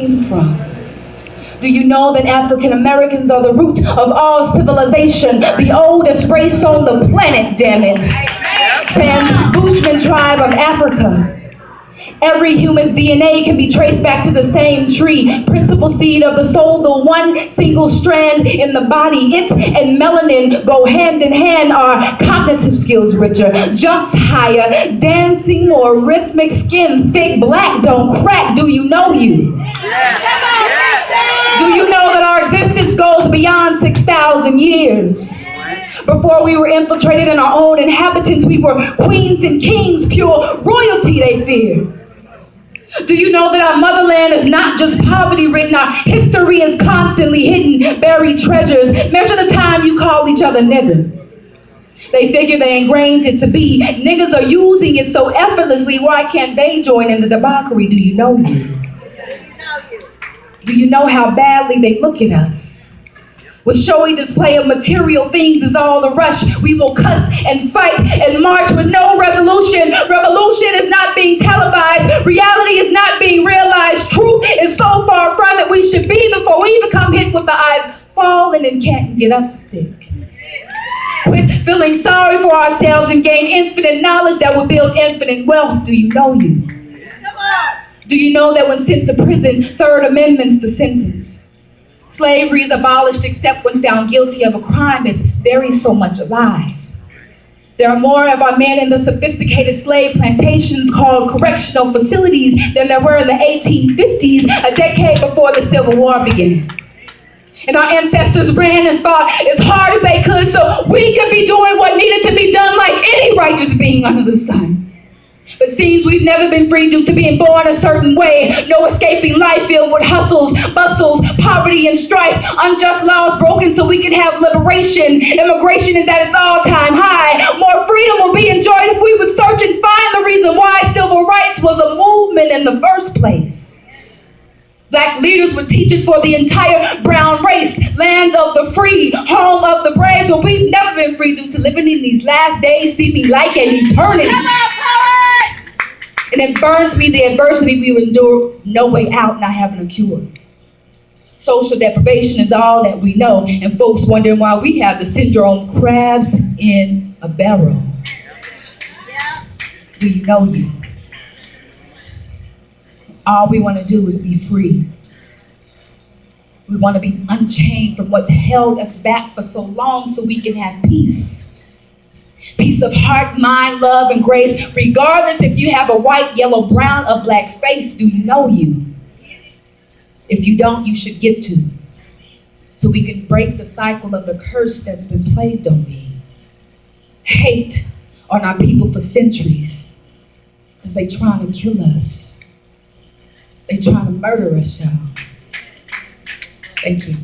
came from? Do you know that African Americans are the root of all civilization, the oldest race on the planet, damn it? Sam Bushman tribe of Africa. Every human's DNA can be traced back to the same tree, principal seed of the soul, the one single strand in the body. It and melanin go hand in hand. Our cognitive skills richer, jumps higher, dancing more rhythmic, skin thick, black don't crack. Do you know you? Do you know that our existence goes beyond 6,000 years? Before we were infiltrated in our own inhabitants, we were queens and kings, pure royalty they feared. Do you know that our motherland is not just poverty ridden? Our history is constantly hidden, buried treasures. Measure the time you call each other nigger. They figure they ingrained it to be. Niggas are using it so effortlessly. Why can't they join in the debauchery? Do you know you? Do you know how badly they look at us? With showy display of material things is all the rush. We will cuss and fight and march with no resolution. Revolution is not being televised. Reality is not being realized. Truth is so far from it we should be before we become hit with the eyes falling and can't get up stick. Quit feeling sorry for ourselves and gain infinite knowledge that will build infinite wealth. Do you know you? Do you know that when sent to prison, Third Amendment's the sentence? Slavery is abolished except when found guilty of a crime. It's very so much alive. There are more of our men in the sophisticated slave plantations called correctional facilities than there were in the 1850s, a decade before the Civil War began. And our ancestors ran and fought as hard as they could so we could be doing what needed to be done like any righteous being under the sun. But seems we've never been free due to being born a certain way. No escaping life filled with hustles, bustles, poverty and strife. Unjust laws broken so we can have liberation. Immigration is at its all-time high. More freedom will be enjoyed if we would search and find the reason why civil rights was a movement in the first place. Black leaders would teach it for the entire brown race. Lands of the free, home of the brave. But we've never been free due to living in these last days seeming like an eternity. And it burns me the adversity we endure, no way out, not having a cure. Social deprivation is all that we know, and folks wondering why we have the syndrome crabs in a barrel. Do you know you? All we want to do is be free. We want to be unchained from what's held us back for so long so we can have peace. Peace of heart, mind, love, and grace, regardless if you have a white, yellow, brown, or black face. Do you know you? If you don't, you should get to. So we can break the cycle of the curse that's been plagued on me. Hate on our people for centuries. Because they trying to kill us. They trying to murder us, y'all. Thank you.